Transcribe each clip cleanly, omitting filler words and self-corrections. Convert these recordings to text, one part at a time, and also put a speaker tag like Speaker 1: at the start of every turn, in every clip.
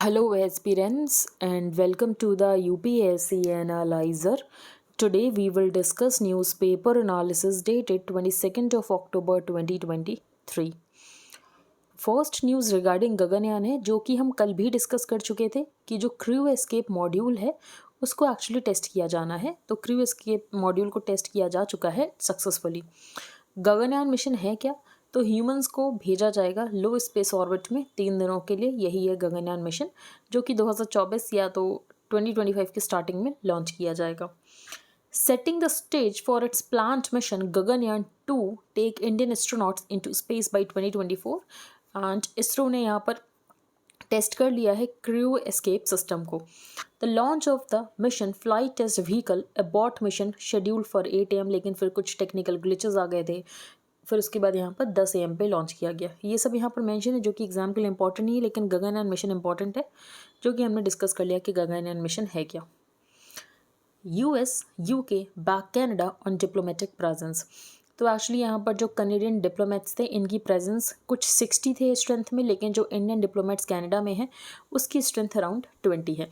Speaker 1: Hello, aspirants, and welcome to the UPSC Analyzer. Today, we will discuss newspaper analysis dated 22nd of October 2023. First news regarding Gaganyaan है, जो कि हम कल भी discuss कर चुके थे कि जो क्रू एस्केप मॉड्यूल है उसको एक्चुअली टेस्ट किया जाना है। तो क्रू एस्केप मॉड्यूल को टेस्ट किया जा चुका है सक्सेसफुली। गगनयान मिशन है क्या? तो ह्यूमंस को भेजा जाएगा लो स्पेस ऑर्बिट में 3 दिनों के लिए। यही है गगनयान मिशन, जो कि 2024 या तो 2025 की स्टार्टिंग में लॉन्च किया जाएगा। Setting the stage for its planned mission, Gaganyaan 2 take Indian astronauts into space by 2024 and ISRO ने यहाँ पर टेस्ट कर लिया है क्रू एस्केप सिस्टम को। The launch of the mission flight test vehicle abort mission scheduled for 8 AM, लेकिन फिर कुछ टेक्निकल ग्लिचेस आ गए थे। फिर उसके बाद यहाँ पर 10 AM पे लॉन्च किया गया। ये सब यहाँ पर मेंशन है, जो कि एग्जाम के लिए इंपॉर्टेंट नहीं है, लेकिन गगनयान मिशन इंपॉर्टेंट है, जो कि हमने डिस्कस कर लिया कि गगनयान मिशन है क्या। US, UK back Canada on diplomatic presence. तो एक्चुअली यहाँ पर जो कनेडियन डिप्लोमेट्स थे, इनकी प्रेजेंस कुछ 60 थे स्ट्रेंथ में, लेकिन जो इंडियन डिप्लोमेट्स कनाडा में हैं उसकी स्ट्रेंथ अराउंड 20 है।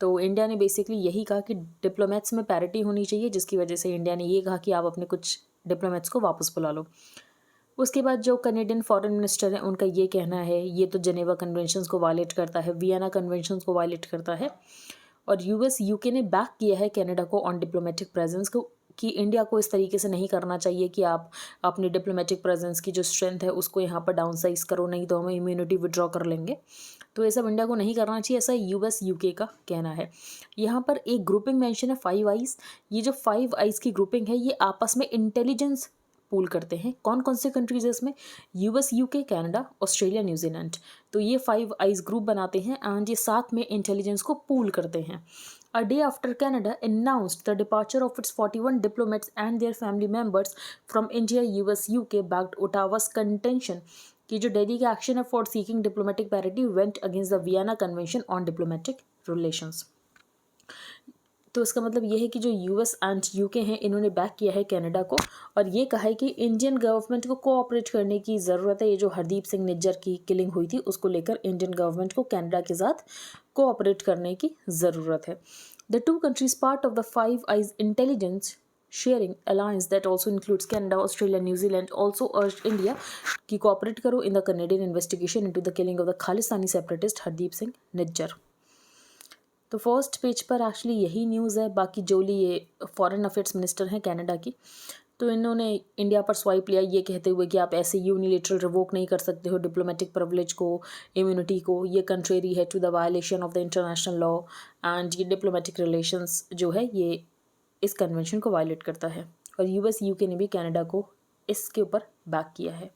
Speaker 1: तो इंडिया ने बेसिकली यही कहा कि डिप्लोमेट्स में पैरिटी होनी चाहिए, जिसकी वजह से इंडिया ने ये कहा कि आप अपने कुछ डिप्लोमेट्स को वापस बुला लो। उसके बाद जो कनेडियन फॉरेन मिनिस्टर है, उनका ये कहना है ये तो जेनेवा कन्वेंशंस को वायलेट करता है, वियना कन्वेंशंस को वायलेट करता है। और US UK ने बैक किया है कनाडा को ऑन डिप्लोमेटिक प्रेजेंस को, कि इंडिया को इस तरीके से नहीं करना चाहिए कि आप अपनी डिप्लोमेटिक प्रेजेंस की जो स्ट्रेंथ है उसको यहाँ पर डाउन साइज करो, नहीं तो हम इम्यूनिटी विड्रॉ कर लेंगे। तो ये सब इंडिया को नहीं करना चाहिए, ऐसा US UK का कहना है। यहाँ पर एक ग्रुपिंग मेंशन है 5 आइज। ये जो 5 आइज की ग्रुपिंग है, ये आपस में इंटेलिजेंस पूल करते हैं। कौन कौन से कंट्रीज है इसमें? US UK Canada Australia New Zealand. तो ये 5 आइज ग्रुप बनाते हैं एंड ये साथ में इंटेलिजेंस को पूल करते हैं। A day after Canada announced the departure of its 41 diplomats and their family members from India, US, UK backed Ottawa's contention कि जो दिल्ली का एक्शन है for seeking diplomatic parity went against the Vienna convention on diplomatic relations. तो इसका मतलब ये है कि जो US एंड UK हैं, इन्होंने बैक किया है कनाडा को और ये कहा है कि इंडियन गवर्नमेंट को कोऑपरेट करने की ज़रूरत है। ये जो हरदीप सिंह निज्जर की किलिंग हुई थी, उसको लेकर इंडियन गवर्नमेंट को कनाडा के साथ कोऑपरेट करने की ज़रूरत है। The two countries part of the 5 eyes intelligence sharing alliance that also includes Canada Australia New Zealand also अर्ज इंडिया की कोऑपरेट करो in the Canadian investigation into the killing of the Khalistani separatist Hardeep Singh Nijjar. तो फर्स्ट पेज पर actually यही news है। बाकी जोली ये foreign affairs minister हैं कनाडा की, तो इन्होंने इंडिया पर स्वाइप लिया ये कहते हुए कि आप ऐसे यूनिलेटरल रिवोक नहीं कर सकते हो डिप्लोमेटिक प्रिविलेज को, इम्यूनिटी को, ये कंट्रेरी है to the violation of the international law and ये डिप्लोमेटिक रिलेशंस जो है ये इस कन्वेंशन को वायलेट करता है। और US UK ने भी कनाडा को इसके ऊपर बैक किया है।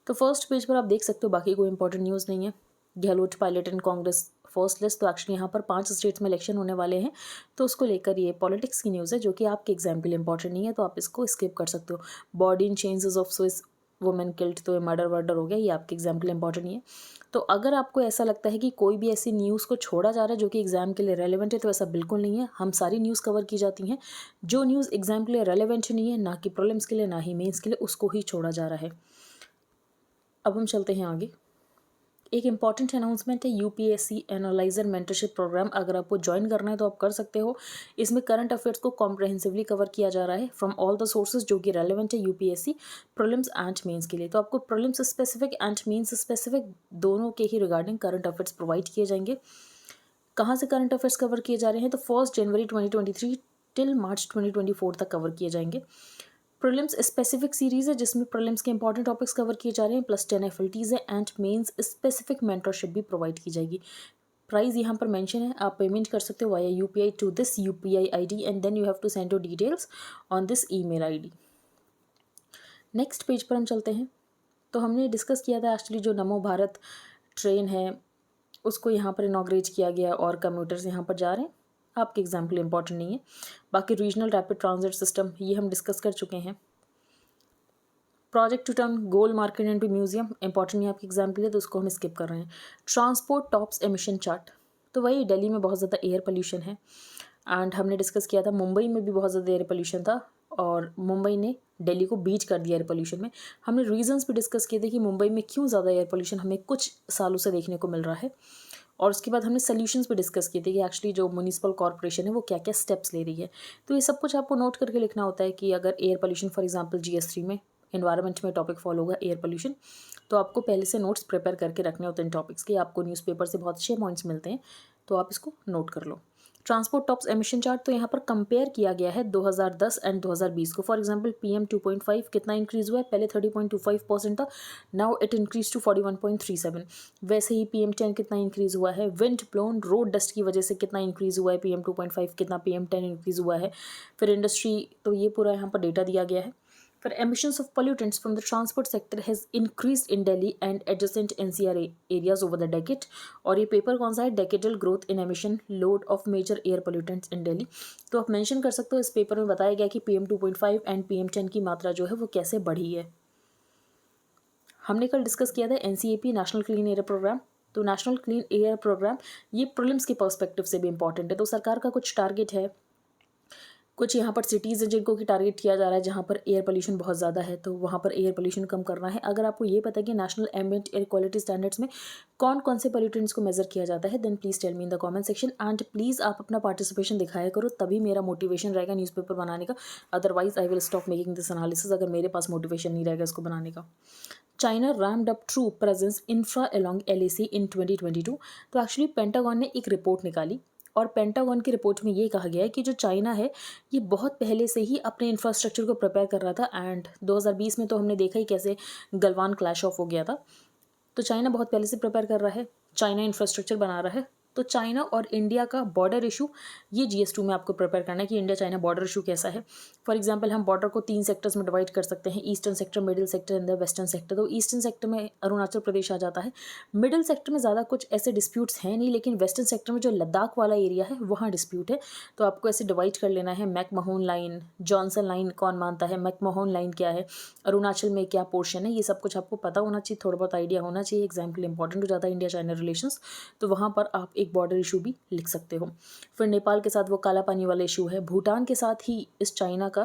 Speaker 1: तो फर्स्ट पेज पर आप देख सकते हो, बाकी कोई इंपॉर्टेंट न्यूज़ नहीं है। Gehlot pilot and Congress first list. तो एक्चुअली यहाँ पर 5 स्टेट्स में इलेक्शन होने वाले हैं, तो उसको लेकर ये पॉलिटिक्स की न्यूज़ है, जो कि आपके एग्जाम के लिए इंपॉर्टेंट नहीं है, तो आप इसको स्किप कर सकते हो। Body in changes of Swiss women killed, तो ये मर्डर वर्डर हो गया, ये आपके एग्जाम के लिए इंपॉर्टेंट नहीं है। तो अगर आपको ऐसा लगता है कि कोई भी ऐसी न्यूज़ को छोड़ा जा रहा है जो कि एग्जाम के लिए रेलेवेंट है, तो ऐसा बिल्कुल नहीं है। हम सारी न्यूज़ कवर की जाती हैं। जो न्यूज़ एग्जाम के लिए रेलेवेंट नहीं है, ना कि प्रीलिम्स के लिए ना ही मेंस के लिए, उसको ही छोड़ा जा रहा है। अब हम चलते हैं आगे। एक इम्पॉर्टेंट अनाउंसमेंट है UPSC एनालाइजर मेंटरशिप प्रोग्राम। अगर आपको ज्वाइन करना है तो आप कर सकते हो। इसमें करंट अफेयर्स को कॉम्प्रहेंसिवली कवर किया जा रहा है फ्रॉम ऑल द सोर्सेज जो कि रेलेवेंट है UPSC प्रीलिम्स एंड मेंस के लिए। तो आपको prelims specific and mains specific दोनों के ही रिगार्डिंग करंट अफेयर्स प्रोवाइड किए जाएंगे। कहाँ से करंट अफेयर्स कवर किए जा रहे हैं? तो 1 जनवरी 2023 टिल मार्च 2024 तक कवर किए जाएंगे। प्रीलिम्स स्पेसिफिक सीरीज़ है, जिसमें प्रीलिम्स के इंपॉर्टेंट टॉपिक्स कवर किए जा रहे हैं, प्लस 10 FLTs है एंड मेंस स्पेसिफिक मेंटरशिप भी प्रोवाइड की जाएगी। प्राइस यहाँ पर मेंशन है, आप पेमेंट कर सकते हो via UPI to this UPI ID and then you have to send your details on this email ID। Next page पर हम चलते हैं। तो हमने डिस्कस किया था एक्चुअली जो नमो भारत ट्रेन है उसको यहाँ पर इनॉग्रेट किया गया और कम्यूटर्स यहाँ पर जा रहे हैं। आपके एग्जाम के लिए इंपॉर्टेंट नहीं है। बाकी रीजनल रैपिड ट्रांजिट सिस्टम ये हम डिस्कस कर चुके हैं। Project to turn Gol market into museum important है आपके एग्जाम के लिए, तो उसको हम स्किप कर रहे हैं। Transport tops emission chart. तो वही दिल्ली में बहुत ज़्यादा एयर पोल्यूशन है एंड हमने डिस्कस किया था मुंबई में भी बहुत ज़्यादा एयर पोल्यूशन था और मुंबई ने दिल्ली को बीट कर दिया एयर पोल्यूशन में। हमने रीजंस भी डिस्कस किए थे कि मुंबई में क्यों ज़्यादा एयर पोल्यूशन हमें कुछ सालों से देखने को मिल रहा है। और उसके बाद हमने सोल्यूशंस भी डिस्कस किए थे कि एक्चुअली जो म्यूनिसिपल कॉर्पोरेशन है वो क्या क्या स्टेप्स ले रही है। तो ये सब कुछ आपको नोट करके लिखना होता है कि अगर air pollution for example GS3 में एनवायरनमेंट में टॉपिक फॉलो होगा एयर पोल्यूशन, तो आपको पहले से नोट्स प्रिपेयर करके रखने होते हैं इन टॉपिक्स के। आपको न्यूज़पेपर से बहुत अच्छे पॉइंट्स मिलते हैं, तो आप इसको नोट कर लो। ट्रांसपोर्ट टॉप्स एमिशन चार्ट, तो यहाँ पर कंपेयर किया गया है 2010 एंड 2020 को। फॉर एग्जांपल PM 2.5 कितना इंक्रीज़ हुआ है, पहले 30.25% था, नाउ इट इंक्रीज टू 41.37। वैसे ही PM 10 कितना इंक्रीज़ हुआ है, विंड ब्लोन रोड डस्ट की वजह से कितना इंक्रीज़ हुआ है, PM 2.5 कितना, PM 10 इंक्रीज़ हुआ है। फिर इंडस्ट्री, तो ये पूरा यहाँ पर डेटा दिया गया है। For emissions of pollutants from the transport sector has increased in Delhi and adjacent NCR areas over the decade। और ये पेपर कौन सा है, decadal growth in emission load of major air pollutants in Delhi. तो आप मेंशन कर सकते हो, इस पेपर में बताया गया कि PM 2.5 एंड PM 10 की मात्रा जो है वो कैसे बढ़ी है। हमने कल डिस्कस किया था NCAP national clean air programme. तो नेशनल क्लीन एयर प्रोग्राम ये प्रीलिम्स के पर्सपेक्टिव से भी इंपॉर्टेंट है। तो सरकार का कुछ टारगेट है, कुछ यहाँ पर सिटीज़ हैं जिनको कि टारगेट किया जा रहा है जहाँ पर एयर पोल्यूशन बहुत ज़्यादा है, तो वहाँ पर एयर पोल्यूशन कम करना है। अगर आपको ये पता है कि national ambient air quality standards में कौन कौन से पोल्यूटेंट्स को मेजर किया जाता है, then please tell me in the comment section. And please आप अपना पार्टिसिपेशन दिखाया करो, तभी मेरा मोटिवेशन रहेगा न्यूज़पेपर बनाने का। Otherwise I will stop making this analysis, अगर मेरे पास मोटिवेशन नहीं रहेगा इसको बनाने का। China rumped up true presence infra along LAC इन 2022। तो एक्चुअली पेंटागन ने एक रिपोर्ट निकाली, और पेंटागन की रिपोर्ट में ये कहा गया है कि जो चाइना है ये बहुत पहले से ही अपने इंफ्रास्ट्रक्चर को प्रिपेयर कर रहा था। एंड 2020 में तो हमने देखा ही कैसे गलवान क्लैश ऑफ हो गया था। तो चाइना बहुत पहले से प्रिपेयर कर रहा है, चाइना इंफ्रास्ट्रक्चर बना रहा है। तो चाइना और इंडिया का बॉर्डर इशू, ये GS2 में आपको प्रिपेयर करना है कि इंडिया चाइना बॉर्डर इशू कैसा है। फॉर एग्जांपल हम बॉर्डर को 3 सेक्टर्स में डिवाइड कर सकते हैं, eastern sector, middle sector and the western sector. तो ईस्टर्न सेक्टर में अरुणाचल प्रदेश आ जाता है, मिडिल सेक्टर में ज़्यादा कुछ ऐसे डिस्प्यूट्स हैं नहीं, लेकिन वेस्टर्न सेक्टर में जो लद्दाख वाला एरिया है वहाँ डिस्प्यूट है। तो आपको ऐसे डिवाइड कर लेना है, मैकमोहन लाइन, जॉनसन लाइन कौन मानता है, मैकमोहन लाइन क्या है, अरुणाचल में क्या पोर्शन है, ये सब कुछ आपको पता होना चाहिए, थोड़ा बहुत आइडिया होना चाहिए। एग्जाम्पल इंपॉर्टेंट हो जाता है इंडिया चाइना रिलेशंस, तो वहाँ पर आप एक बॉर्डर इशू भी लिख सकते हो। फिर नेपाल के साथ वो काला पानी वाला इशू है, भूटान के साथ ही इस चाइना का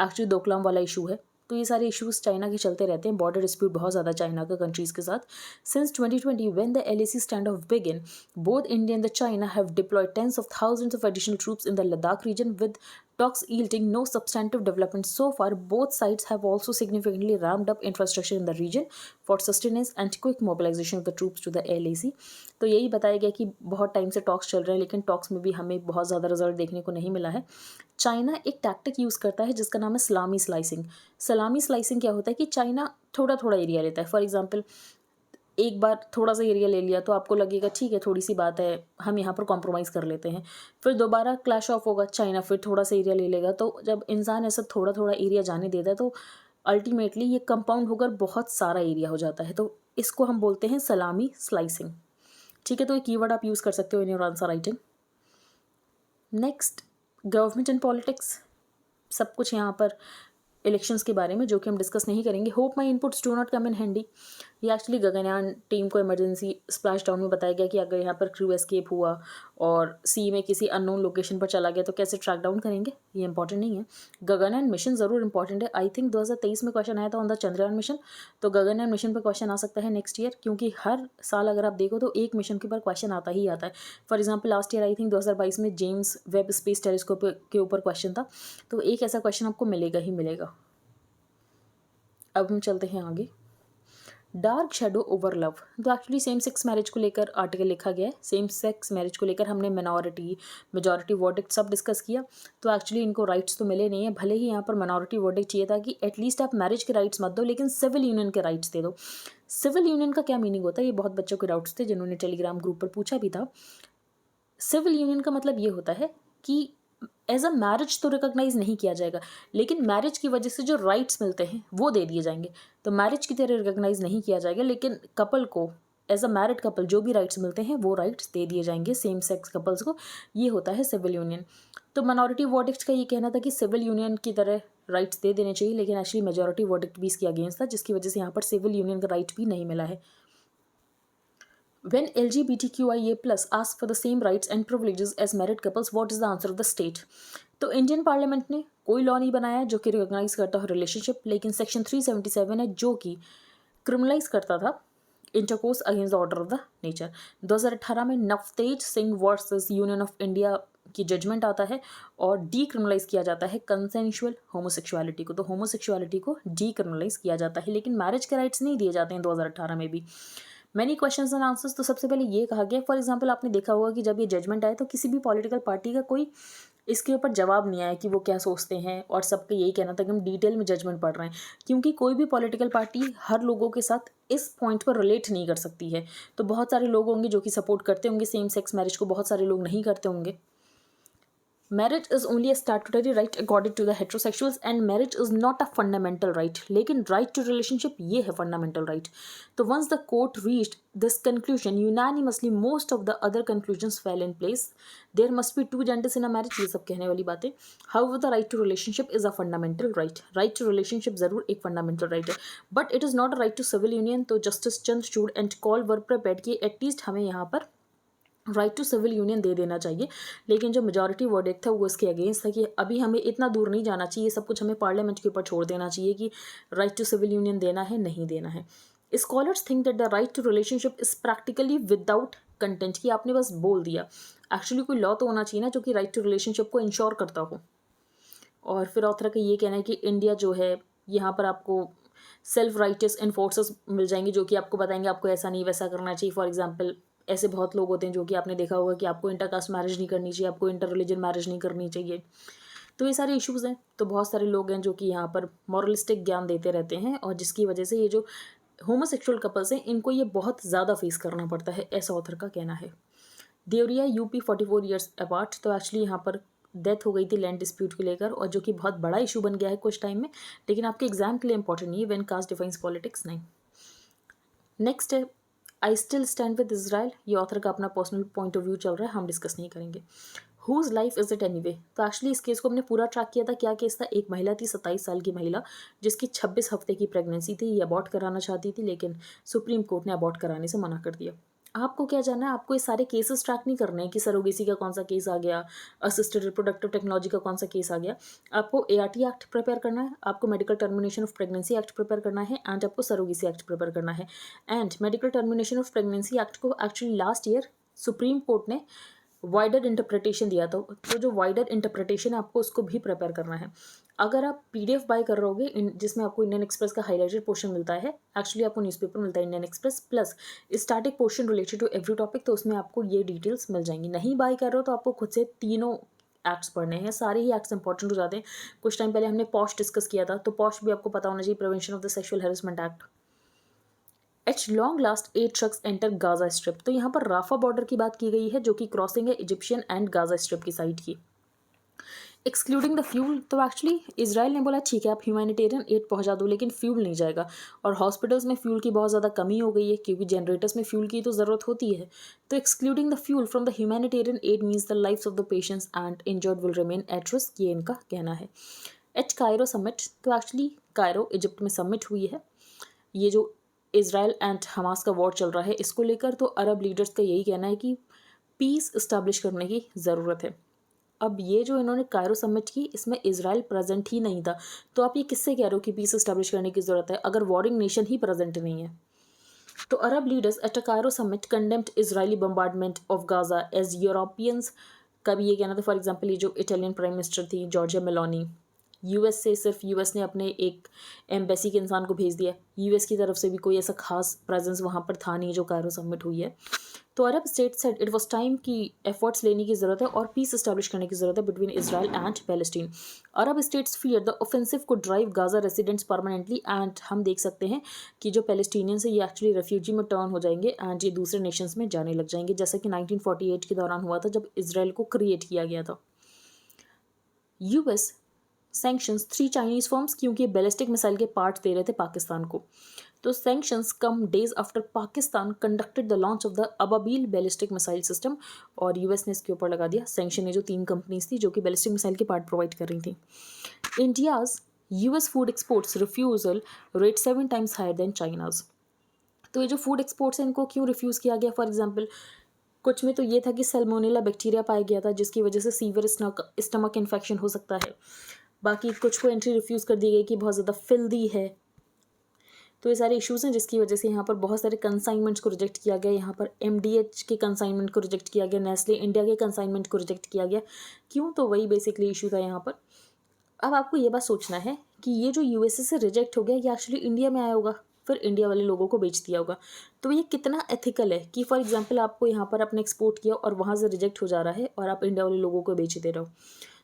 Speaker 1: एक्चुअली दोकलाम वाला इशू है। तो ये सारे इश्यूज चाइना के चलते रहते हैं, बॉर्डर डिस्प्यूट बहुत ज़्यादा चाइना का कंट्रीज़ के साथ। Since 2020 when the LAC stand off begin, both India and the China have deployed tens of thousands of additional troops in the Ladakh region with talks yielding no substantive development so far. Both sides have also significantly ramped up infrastructure in the region for sustenance and quick mobilization of the troops to the LAC। तो यही बताया गया कि बहुत time से talks चल रहे हैं, लेकिन टॉक्स में भी हमें बहुत ज़्यादा रिजल्ट देखने को नहीं मिला है। चाइना एक टैक्टिक यूज़ करता है जिसका नाम है सलामी स्लाइसिंग। सलामी स्लाइसिंग क्या होता है कि चाइना थोड़ा थोड़ा एरिया लेता है। फॉर एग्जाम्पल एक बार थोड़ा सा एरिया ले लिया तो आपको लगेगा ठीक है थोड़ी सी बात है, हम यहाँ पर कॉम्प्रोमाइज़ कर लेते हैं। फिर दोबारा क्लैश ऑफ होगा, चाइना फिर थोड़ा सा एरिया ले लेगा। तो जब इंसान ऐसा थोड़ा थोड़ा एरिया जाने देता है तो अल्टीमेटली ये कंपाउंड होकर बहुत सारा एरिया हो जाता है। तो इसको हम बोलते हैं सलामी स्लाइसिंग। ठीक है, तो ये कीवर्ड आप यूज़ कर सकते हो in your answer writing. Next, government and politics, सब कुछ यहाँ पर इलेक्शंस के बारे में जो कि हम डिस्कस नहीं करेंगे। Hope my inputs do not come in handy. ये एक्चुअली गगनयान टीम को इमरजेंसी स्प्लैश डाउन में बताया गया कि अगर यहाँ पर क्रू एस्केप हुआ और सी में किसी अननोन लोकेशन पर चला गया तो कैसे ट्रैक डाउन करेंगे, ये इंपॉर्टेंट नहीं है। गगनयान मिशन ज़रूर इंपॉर्टेंट है। आई थिंक 2023 में क्वेश्चन आया था ऑन द चंद्रयान मिशन, तो गगनयान मिशन पर क्वेश्चन आ सकता है नेक्स्ट ईयर, क्योंकि हर साल अगर आप देखो तो एक मिशन के ऊपर क्वेश्चन आता ही आता है। For example last year I think 2022 में जेम्स वेब स्पेस टेलीस्कोप के ऊपर क्वेश्चन था, तो एक ऐसा क्वेश्चन आपको मिलेगा ही मिलेगा। अब हम चलते हैं आगे। डार्क शेडो ओवर लव, तो एक्चुअली सेम सेक्स मैरिज को लेकर आर्टिकल लिखा गया है। सेम सेक्स मैरिज को लेकर हमने मिनॉरिटी, मेजॉरिटी वर्डिक्ट सब डिस्कस किया। तो एक्चुअली इनको राइट्स तो मिले नहीं है, भले ही यहाँ पर मिनॉरिटी वर्डिक्ट चाहिए था कि एटलीस्ट आप मैरिज के राइट्स मत दो लेकिन सिविल यूनियन के राइट्स दे दो। सिविल यूनियन का क्या मीनिंग होता है, ये बहुत बच्चों के डाउट्स थे जिन्होंने टेलीग्राम ग्रुप पर पूछा भी था। सिविल यूनियन का मतलब ये होता है कि एज अ मैरिज तो रिकॉग्नाइज नहीं किया जाएगा, लेकिन मैरिज की वजह से जो राइट्स मिलते हैं वो दे दिए जाएंगे। तो मैरिज की तरह रिकॉग्नाइज नहीं किया जाएगा, लेकिन कपल को एज अ मैरिड कपल जो भी राइट्स मिलते हैं वो राइट्स दे दिए जाएंगे सेम सेक्स कपल्स को। ये होता है सिविल यूनियन। तो माइनॉरिटी वर्डिक्ट का ये कहना था कि सिविल यूनियन की तरह राइट्स दे देने चाहिए, लेकिन एक्चुअली मेजॉरिटी वर्डिक्ट भी इसके अगेंस्ट था, जिसकी वजह से यहाँ पर सिविल यूनियन का राइट भी नहीं मिला है। When LGBTQIA+ ask for the same rights and privileges as married couples, what is the answer of the state? तो इंडियन पार्लियामेंट ने कोई लॉ नहीं बनाया जो कि रिकॉग्नाइज करता हो रिलेशनशिप, लेकिन सेक्शन 377 है जो कि क्रिमिनलाइज करता था intercourse against the order of the nature. 2018 में Navtej Singh versus union of India की जजमेंट आता है और डीक्रिमिनलाइज किया जाता है कंसेंशुअल होमोसेक्सुअलिटी को। तो होमोसेक्सुअलिटी को डीक्रिमिनलाइज किया जाता है, लेकिन मैरिज के राइट्स नहीं दिए जाते हैं 2018 में भी। Many questions and answers. तो सबसे पहले ये कहा गया, फॉर एग्जांपल आपने देखा होगा कि जब ये जजमेंट आए तो किसी भी पॉलिटिकल पार्टी का कोई इसके ऊपर जवाब नहीं आया कि वो क्या सोचते हैं, और सबका यही कहना था कि हम डिटेल में जजमेंट पढ़ रहे हैं, क्योंकि कोई भी पॉलिटिकल पार्टी हर लोगों के साथ इस पॉइंट पर रिलेट नहीं कर सकती है। तो बहुत सारे लोग होंगे जो कि सपोर्ट करते होंगे सेम सेक्स मैरिज को, बहुत सारे लोग नहीं करते होंगे। Marriage is only a statutory right according to the heterosexuals and marriage is not a fundamental right, लेकिन राइट टू रिलेशनशिप ये है फंडामेंटल राइट। तो once the court reached this conclusion unanimously most of the other conclusions fell in place. There must be two genders in a marriage, ये सब कहने वाली बातें। However the right to relationship is a fundamental right. Right to relationship जरूर एक fundamental right है, but it is not a right to civil union. तो justice Chandrachud and Kaul were prepared कि एटलीस्ट हमें यहाँ पर राइट टू सिविल यूनियन दे देना चाहिए, लेकिन जो मेजॉरिटी वर्डिक्ट था वो इसके अगेंस्ट था कि अभी हमें इतना दूर नहीं जाना चाहिए, सब कुछ हमें पार्लियामेंट के ऊपर छोड़ देना चाहिए कि राइट टू सिविल यूनियन देना है नहीं देना है। Scholars think that the right to relationship is practically without content, कि आपने बस बोल दिया। एक्चुअली कोई लॉ तो होना चाहिए ना जो कि राइट टू रिलेशनशिप को इंश्योर करता हो। और फिर ऑथर का ये कहना है कि इंडिया जो है यहाँ पर आपको सेल्फ राइटियस इन्फोर्सर्स मिल जाएंगे जो कि आपको बताएंगे आपको ऐसा नहीं वैसा करना चाहिए। फॉर एग्जांपल ऐसे बहुत लोग होते हैं जो कि आपने देखा होगा कि आपको इंटरकास्ट मैरिज नहीं करनी चाहिए, आपको इंटर रिलीजन मैरिज नहीं करनी चाहिए। तो ये सारे इश्यूज़ हैं। तो बहुत सारे लोग हैं जो कि यहाँ पर मॉरलिस्टिक ज्ञान देते रहते हैं, और जिसकी वजह से ये जो होमोसेक्सुअल कपल्स हैं इनको ये बहुत ज़्यादा फेस करना पड़ता है, ऐसा ऑथर का कहना है। Deoria UP 44 years apart. तो एक्चुअली यहाँ पर डेथ हो गई थी लैंड डिस्प्यूट को लेकर, और जो कि बहुत बड़ा इशू बन गया है कुछ टाइम में, लेकिन आपके एग्जाम के लिए इंपॉर्टेंट नहीं है। व्हेन कास्ट डिफाइंस पॉलिटिक्स नहीं। नेक्स्ट है I still stand with Israel. ये ऑथर का अपना पर्सनल पॉइंट ऑफ व्यू चल रहा है, हम डिस्कस नहीं करेंगे। Whose life is it anyway. तो एक्चुअली इस केस को हमने पूरा ट्रैक किया था। क्या केस था, एक महिला थी 27 साल की महिला जिसकी 26 हफ्ते की प्रेगनेंसी थी। ये अबॉर्ट कराना चाहती थी, लेकिन सुप्रीम कोर्ट ने अबॉर्ट कराने से मना कर दिया। आपको क्या जानना है, आपको ये सारे केसेस ट्रैक नहीं करने हैं कि सरोगेसी का कौन सा केस आ गया, असिस्टेड रिप्रोडक्टिव टेक्नोलॉजी का कौन सा केस आ गया। आपको ART एक्ट प्रिपेयर करना है, आपको medical termination of pregnancy act prepare करना है, एंड आपको सरोगेसी एक्ट प्रिपेयर करना है। And medical termination of pregnancy act को actually last year supreme court ने वाइडर इंटरप्रिटेशन दिया था। तो जो वाइडर इंटरप्रिटेशन है आपको उसको भी प्रिपेयर करना है। अगर आप PDF बाय कर रहे होगे जिसमें आपको इंडियन एक्सप्रेस का हाईलाइटेड पोर्शन मिलता है, एक्चुअली आपको न्यूज़पेपर मिलता है Indian Express plus static portion related to every topic, तो उसमें आपको ये डिटेल्स मिल जाएंगी। नहीं बाय कर रहे हो तो आपको खुद से तीनों एक्ट्स पढ़ने हैं, सारे ही एक्ट्स इंपॉर्टेंट हो जाते हैं। कुछ टाइम पहले हमने पॉश डिस्कस किया था, तो पॉश भी आपको पता होना चाहिए, prevention of the sexual harassment act. H long last 8 trucks enter Gaza strip. तो यहाँ पर राफा बॉर्डर की बात की गई है जो कि क्रॉसिंग है इजिप्शियन एंड गाजा स्ट्रिप की साइड की। Excluding the fuel. तो एक्चुअली इसराइल ने बोला ठीक है आप ह्यूमैनिटेरियन एड पहुंचा दो, लेकिन फ्यूल नहीं जाएगा। और हॉस्पिटल्स में फ्यूल की बहुत ज़्यादा कमी हो गई है क्योंकि जनरेटर्स में फ्यूल की तो ज़रूरत होती है। तो excluding the fuel from the humanitarian aid means the lifes of the patients and injured will remain at risk, ये इनका कहना है। At Cairo summit. तो एक्चुअली कायरो इजिप्ट में समिट हुई है, ये जो इसराइल एंड हमास का वॉर चल रहा है इसको लेकर। तो अरब लीडर्स का यही कहना है कि पीस इस्टेब्लिश करने की ज़रूरत है। अब ये जो इन्होंने कायरो समिट की इसमें इसराइल प्रेजेंट ही नहीं था, तो आप ये किससे कह रहे हो कि पीस इस्टेब्लिश करने की ज़रूरत है अगर वॉरिंग नेशन ही प्रेजेंट नहीं है। तो Arab leaders at a Cairo summit condemned Israeli bombardment of Gaza as Europeans का भी ये कहना था। फॉर एग्जाम्पल ये जो इटालियन प्राइम मिनिस्टर थी जॉर्जिया मेलोनी, US से सिर्फ US ने अपने एक एम्बेसी के इंसान को भेज दिया, US की तरफ से भी कोई ऐसा खास प्रेजेंस वहाँ पर था नहीं जो कायरो समिट हुई है। तो Arab state said it was time कि एफर्ट्स लेने की ज़रूरत है और पीस एस्टैब्लिश करने की ज़रूरत है between Israel and Palestine. Arab states fear the offensive को drive Gaza residents permanently, and हम देख सकते हैं कि जो पैलेस्टीनियंस है ये एक्चुअली रेफ्यूजी में टर्न हो जाएंगे एंड ये दूसरे नेशंस में जाने लग जाएंगे, जैसा कि 1948 के दौरान हुआ था जब इसराइल को क्रिएट किया गया था। US सैंक्शंस 3 चाइनीज़ फर्म्स क्योंकि बैलिस्टिक मिसाइल के पार्ट दे रहे थे पाकिस्तान को। तो sanctions come days after Pakistan conducted the launch of the Ababeel ballistic missile system, और US ने इसके ऊपर लगा दिया सैंक्शन। ये जो 3 कंपनीज थी जो कि बैलिस्टिक मिसाइल के पार्ट प्रोवाइड कर रही थी। India's US food exports refusal rate 7 times higher than China's. तो ये जो फूड एक्सपोर्ट्स हैं इनको क्यों रिफ्यूज़ किया गया? फॉर एग्जाम्पल कुछ में तो ये था कि सैल्मोनेला बैक्टीरिया पाया गया था जिसकी वजह से सीवियर स्टमक इन्फेक्शन हो सकता है। बाकी कुछ को एंट्री रिफ्यूज़ कर दी गई कि बहुत ज़्यादा फिल्दी है। तो ये सारे इश्यूज़ हैं जिसकी वजह से यहाँ पर बहुत सारे कंसाइनमेंट्स को रिजेक्ट किया गया। यहाँ पर MDH के कंसाइनमेंट को रिजेक्ट किया गया, नेस्ले इंडिया के कंसाइनमेंट को रिजेक्ट किया गया। क्यों? तो वही बेसिकली इशू था यहाँ पर। अब आपको ये बात सोचना है कि ये जो USA से रिजेक्ट हो गया ये एक्चुअली इंडिया में आया होगा, फिर इंडिया वाले लोगों को बेच दिया होगा। तो ये कितना एथिकल है कि फॉर एग्जांपल आपको यहाँ पर आपने एक्सपोर्ट किया और वहाँ से रिजेक्ट हो जा रहा है और आप इंडिया वाले लोगों को बेच दे रहे हो।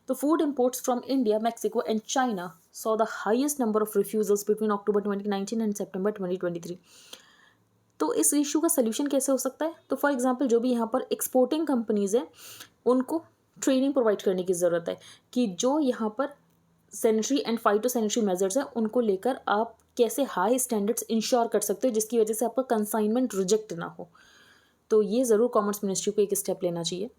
Speaker 1: तो food imports from India, Mexico and China saw the highest number of refusals between October 2019 and September 2023। तो इस इशू का सोल्यूशन कैसे हो सकता है? तो फॉर एग्जांपल जो भी यहाँ पर एक्सपोर्टिंग कंपनीज हैं उनको ट्रेनिंग प्रोवाइड करने की ज़रूरत है कि जो यहाँ पर सैनिटरी एंड फाइटोसैनिटरी मेजर्स हैं उनको लेकर आप कैसे हाई स्टैंडर्ड्स इंश्योर कर सकते हो जिसकी वजह से आपका कंसाइनमेंट रिजेक्ट ना हो। तो ये ज़रूर कॉमर्स मिनिस्ट्री को एक स्टेप लेना चाहिए।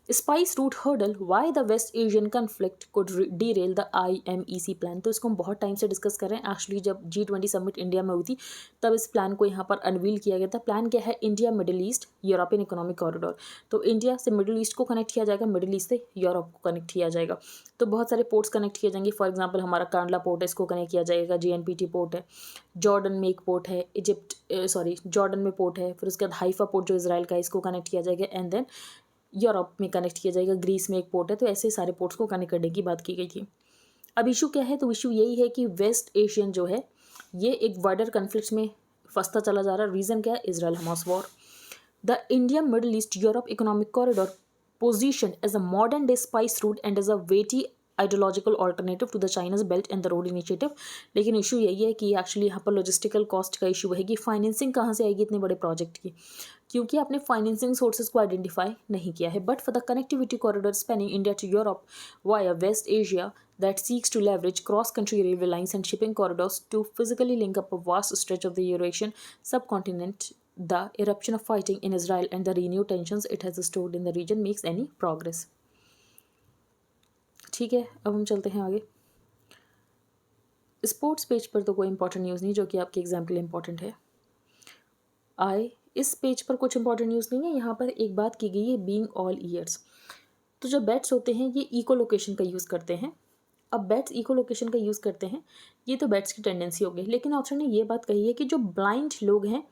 Speaker 1: Spice route hurdle, why the West Asian conflict could derail the IMEC plan. तो इसको हम बहुत टाइम से डिस्कस कर रहे हैं। एक्चुअली जब G20 समिट इंडिया में हुई थी तब इस प्लान को यहाँ पर अनवील किया गया था। प्लान क्या है? India middle east European economic corridor. तो इंडिया से मिडिल ईस्ट को कनेक्ट किया जाएगा, मिडिल ईस्ट से यूरोप को कनेक्ट किया जाएगा। तो बहुत सारे पोर्ट्स कनेक्ट किए जाएंगे। फॉर एग्जाम्पल हमारा कांडला पोर्ट है, इसको कनेक्ट किया जाएगा। JNPT पोर्ट है, जॉर्डन में एक पोर्ट है, जॉर्डन में पोर्ट है। फिर उसके बाद हाइफा पोर्ट जो इसराइल का है इसको कनेक्ट किया जाएगा एंड देन यूरोप में कनेक्ट किया जाएगा। ग्रीस में एक पोर्ट है। तो ऐसे सारे पोर्ट्स को कनेक्ट करने की बात की गई थी। अब इशू क्या है? तो इशू यही है कि वेस्ट एशियन जो है ये एक वाइडर कन्फ्लिक्ट में फंसता चला जा रहा है। रीज़न क्या है? Israel Hamas war. The India Middle East Europe Economic Corridor position as a modern day spice route and as a weighty ideological alternative to the China's Belt and the Road Initiative. लेकिन issue यही है कि actually यहाँ पर logistical cost का issue है कि financing कहाँ से आएगी इतने बड़े प्रोजेक्ट की, क्योंकि आपने फाइनेंसिंग सोर्सेज को आइडेंटिफाई नहीं किया है। But for the connectivity corridor spanning India to Europe via West Asia that seeks to leverage cross-country railway lines and shipping corridors to physically link up a vast stretch of the Eurasian subcontinent, the eruption of fighting in Israel and the renewed tensions it has stored in the region makes any progress. ठीक है, अब हम चलते हैं आगे। Sports page पर तो कोई इंपॉर्टेंट न्यूज़ नहीं जो कि आपके एग्जाम के लिए इंपॉर्टेंट है। इस पेज पर कुछ इंपॉर्टेंट न्यूज़ नहीं है। यहाँ पर एक बात की गई है बीइंग ऑल ईयर्स। तो जो बैट्स होते हैं ये इको लोकेशन का यूज़ करते हैं। अब बैट्स इको लोकेशन का यूज़ करते हैं, ये तो बैट्स की टेंडेंसी हो गई। लेकिन ऑथर ने ये बात कही है कि जो ब्लाइंड लोग हैं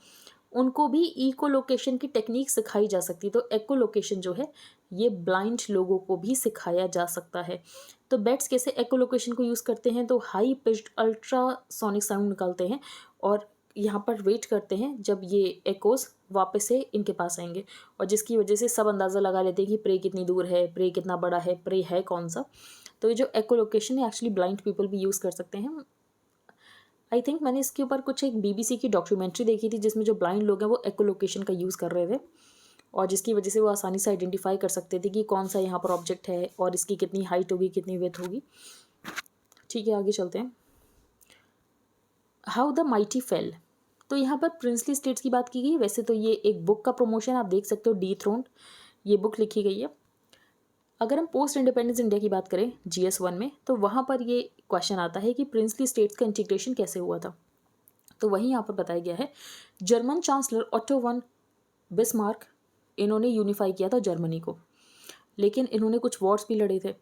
Speaker 1: उनको भी इको लोकेशन की टेक्निक सिखाई जा सकती है। तो एको लोकेशन जो है ये ब्लाइंड लोगों को भी सिखाया जा सकता है। तो बैट्स कैसे एको लोकेशन को यूज़ करते हैं? तो हाई पिच्ड अल्ट्रासोनिक साउंड निकालते हैं और यहाँ पर वेट करते हैं जब ये एकोस वापस से इनके पास आएंगे, और जिसकी वजह से सब अंदाज़ा लगा लेते हैं कि प्रे कितनी दूर है, प्रे कितना बड़ा है, प्रे है कौन सा। तो ये जो एको लोकेशन है एक्चुअली ब्लाइंड पीपल भी यूज़ कर सकते हैं। आई थिंक मैंने इसके ऊपर कुछ एक BBC की डॉक्यूमेंट्री देखी थी जिसमें जो ब्लाइंड लोग हैं वो एको लोकेशन का यूज़ कर रहे थे, और जिसकी वजह से वो आसानी से आइडेंटिफाई कर सकते थे कि कौन सा यहाँ पर ऑब्जेक्ट है और इसकी कितनी हाइट होगी, कितनी विड्थ होगी। ठीक है, आगे चलते हैं। How the mighty fail. तो यहाँ पर प्रिंसली स्टेट्स की बात की गई। वैसे तो ये एक बुक का प्रमोशन आप देख सकते हो, डीथ्रोन्ड, ये बुक लिखी गई है। अगर हम पोस्ट इंडिपेंडेंस इंडिया की बात करें GS1 में, तो वहाँ पर ये क्वेश्चन आता है कि प्रिंसली स्टेट्स का इंटीग्रेशन कैसे हुआ था। तो वहीं यहाँ पर बताया गया है German chancellor auto von Bismarck, इन्होंने यूनिफाई किया था जर्मनी को, लेकिन इन्होंने कुछ वॉर्स भी लड़े थे।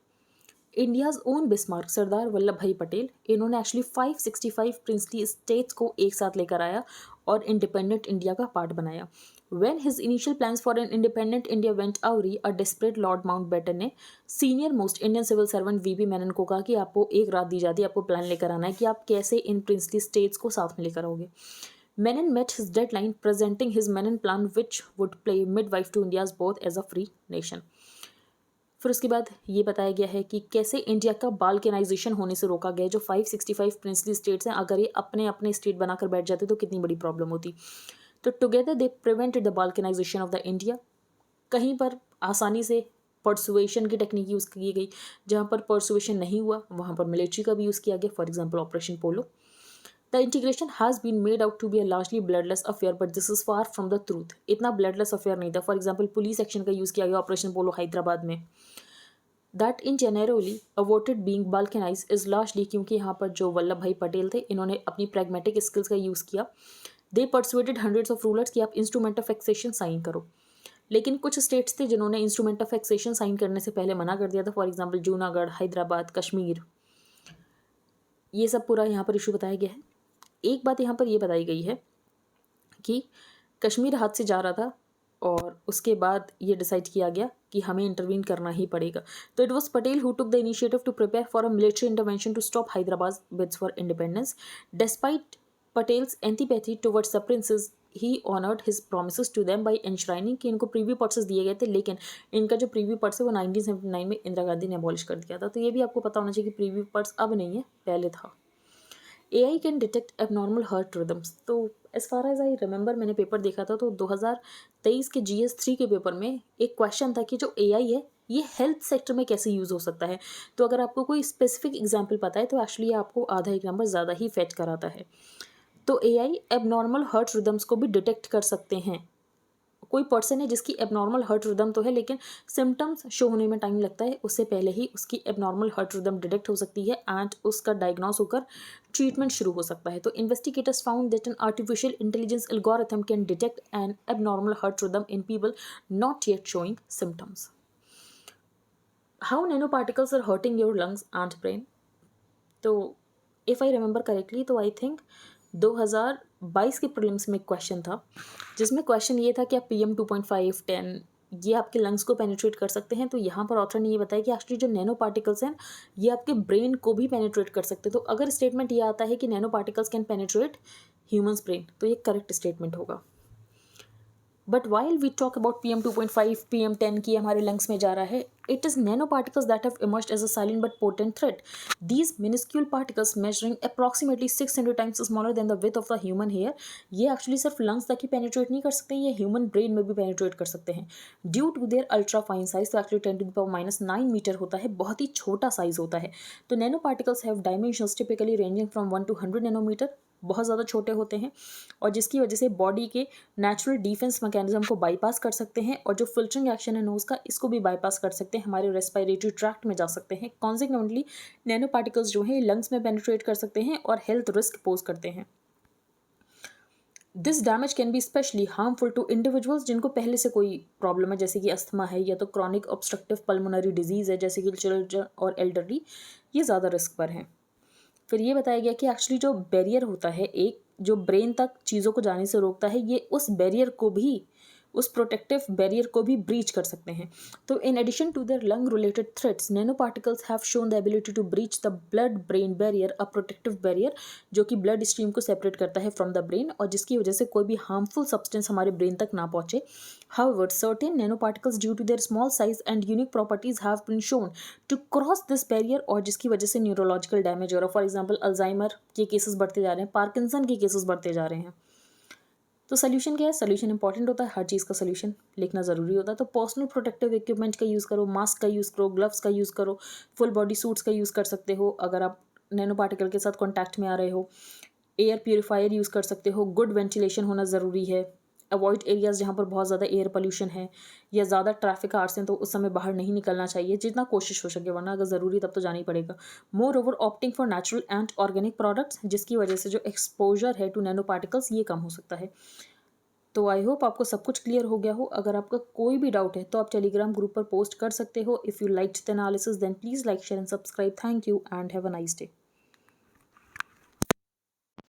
Speaker 1: India's own Bismarck Sardar Vallabh भाई पटेल, इन्होंने एक्चुअली 565 प्रिंसली स्टेट्स को एक साथ लेकर आया और इंडिपेंडेंट इंडिया का पार्ट बनाया। When his initial plans for an independent India went awry, a desperate Lord Mountbatten ने senior most Indian civil servant VP Menon को कहा कि आपको एक रात दी जाती है, आपको प्लान लेकर आना है कि आप कैसे इन प्रिंसली स्टेट्स को साथ में लेकर आओगे। Menon met his deadline presenting his Menon plan which would play midwife to India's birth as a free nation। फिर उसके बाद ये बताया गया है कि कैसे इंडिया का बाल्कनाइजेशन होने से रोका गया। जो 565 प्रिंसली स्टेट्स हैं, अगर ये अपने अपने स्टेट बनाकर बैठ जाते तो कितनी बड़ी प्रॉब्लम होती। तो together they prevented the balkanization of the India. कहीं पर आसानी से परसुएशन की टेक्निक यूज़ की गई, जहाँ पर परसुएशन नहीं हुआ वहाँ पर मिलिट्री का भी यूज़ किया गया, for example operation Polo. The integration has been made out to be a largely bloodless affair, but this is far from the truth. इतना ब्लडलेस अफेयर नहीं था। फॉर एग्जाम्पल पुलिस एक्शन का use किया गया operation Polo Hyderabad में। That in generally averted being balkanise is largely, क्योंकि यहाँ पर जो वल्लभ भाई पटेल थे इन्होंने अपनी प्रैग्मेटिक स्किल्स का यूज़ किया। दे परसुएटेड हंड्रेड्स ऑफ रूलर्स कि आप इंस्ट्रूमेंट ऑफ एक्सेशन साइन करो। लेकिन कुछ स्टेट्स थे जिन्होंने इंस्ट्रूमेंट ऑफ एक्सेशन साइन करने से पहले मना कर दिया था, फॉर एग्जाम्पल जूनागढ़, हैदराबाद, कश्मीर, ये सब पूरा यहाँ पर इशू बताया गया है। एक बात यहाँ पर ये बताई गई है कि कश्मीर हाथ से जा रहा था और उसके बाद ये डिसाइड किया गया कि हमें इंटरवीन करना ही पड़ेगा. तो it was Patel who took the initiative to prepare for a military intervention to stop Hyderabad bids for independence. Despite Patel's antipathy towards the princes he honoured his promises to them by enshrining कि इनको preview purses दिए गए थे, लेकिन इनका जो preview purse है वो 1979 में इंदिरा गांधी ने अबॉलिश कर दिया था. तो ये भी आपको पता होना चाहिए कि प्रीव्यू पर्स अब नहीं है, पहले था. AI can detect abnormal heart rhythms. तो as far as I remember मैंने पेपर देखा था तो 2023 के GS3 के पेपर में एक क्वेश्चन था कि जो AI है ये हेल्थ सेक्टर में कैसे यूज़ हो सकता है. तो अगर आपको कोई स्पेसिफिक एग्जाम्पल पता है तो एक्चुअली आपको आधा एक नंबर ज़्यादा ही फेच कराता है. तो AI एबनॉर्मल हार्ट रिदम्स को भी डिटेक्ट कर सकते हैं. कोई पर्सन है जिसकी एबनॉर्मल हार्ट रिदम तो है लेकिन सिम्टम्स शो होने में टाइम लगता है, उससे पहले ही उसकी एबनॉर्मल हार्ट रिदम डिटेक्ट हो सकती है एंड उसका डायग्नोस होकर ट्रीटमेंट शुरू हो सकता है. तो investigators found that an artificial intelligence algorithm can detect an abnormal heart rhythm in people not yet showing symptoms. How nano particles are hurting your lungs and brain. तो if I remember correctly तो I think 2022 के prelims में एक question था जिसमें question ये था कि आप PM 2.5 10 ये आपके लंग्स को पेनिट्रेट कर सकते हैं. तो यहाँ पर ऑथर ने ये बताया कि एक्चुअली जो नैनो पार्टिकल्स हैं ये आपके ब्रेन को भी पेनिट्रेट कर सकते हैं. तो अगर स्टेटमेंट ये आता है कि nano particles can penetrate humans brain तो ये करेक्ट स्टेटमेंट होगा. But while we talk about PM 2.5 PM 10 की हमारे लंग्स में जा रहा है, it is nanoparticles that have emerged as a silent but potent threat. These minuscule particles measuring approximately 600 times smaller than the width of the human hair, ये actually सिर्फ lungs तक ही penetrate नहीं कर सकते हैं, ये human brain में भी penetrate कर सकते हैं. Due to their ultra fine size, तो actually 10⁻⁹ मीटर होता है, बहुत ही छोटा साइज होता है. तो nanoparticles have dimensions typically ranging from 1 to 100 nanometre, बहुत ज़्यादा छोटे होते हैं और जिसकी वजह से बॉडी के नेचुरल डिफेंस मैकेनिज्म को बाईपास कर सकते हैं और जो फिल्टरिंग एक्शन है नोज़ का इसको भी बाईपास कर सकते हैं, हमारे रेस्पिरेटरी ट्रैक्ट में जा सकते हैं. कॉन्सिक्वेंटली नैनो पार्टिकल्स जो हैं लंग्स में पेनिट्रेट कर सकते हैं और हेल्थ रिस्क पोज करते हैं. This damage can be specially harmful to individuals जिनको पहले से कोई प्रॉब्लम है जैसे कि अस्थमा है या तो क्रॉनिक ऑब्स्ट्रक्टिव पल्मोनरी डिजीज़ है जैसे कि चिल्ड्रन और एल्डरली, ये ज़्यादा रिस्क पर हैं. फिर ये बताया गया कि एक्चुअली जो बैरियर होता है एक जो ब्रेन तक चीज़ों को जाने से रोकता है, ये उस बैरियर को भी उस प्रोटेक्टिव बैरियर को भी ब्रीच कर सकते हैं. तो in addition to their lung related threats nano particles have shown the ability to breach the blood brain barrier, a protective barrier जो कि ब्लड स्ट्रीम को सेपरेट करता है फ्रॉम द ब्रेन और जिसकी वजह से कोई भी हार्मफुल सब्सटेंस हमारे ब्रेन तक ना पहुंचे. However, certain nanoparticles due to their small size and unique properties have been shown to cross this barrier और जिसकी वजह से न्यूरोलॉजिकल डैमेज हो रहा है. फॉर एग्जाम्पल अल्जाइमर के केसेस बढ़ते जा रहे हैं, पार्किंसन के केसेस बढ़ते जा रहे हैं. तो सोल्यूशन क्या है? सोल्यूशन इंपॉर्टेंट होता है, हर चीज़ का सोल्यूशन लिखना ज़रूरी होता है. तो पर्सनल प्रोटेक्टिव इक्विपमेंट का यूज़ करो, मास्क का यूज़ करो, ग्लव्स का यूज़ करो, फुल बॉडी सूट्स का यूज़ कर सकते हो अगर आप नैनो पार्टिकल के साथ कॉन्टैक्ट में आ रहे हो. एयर प्योरीफायर यूज़ कर सकते हो, गुड वेंटिलेशन होना ज़रूरी है. अवॉइड एरियाज़ जहाँ पर बहुत ज़्यादा एयर पोल्यूशन है या ज़्यादा ट्रैफिक आवर्स हैं तो उस समय बाहर नहीं निकलना चाहिए जितना कोशिश हो सके, वरना अगर ज़रूरी तब तो जाना ही पड़ेगा. More over opting for natural and organic products जिसकी वजह से जो एक्सपोजर है टू नैनो पार्टिकल्स ये कम हो सकता है. तो आई होप आपको सब कुछ क्लियर हो गया हो. अगर आपका कोई भी डाउट है तो आप टेलीग्राम ग्रुप पर पोस्ट कर सकते हो. If you liked the analysis then please like share and subscribe. Thank you and have a nice day.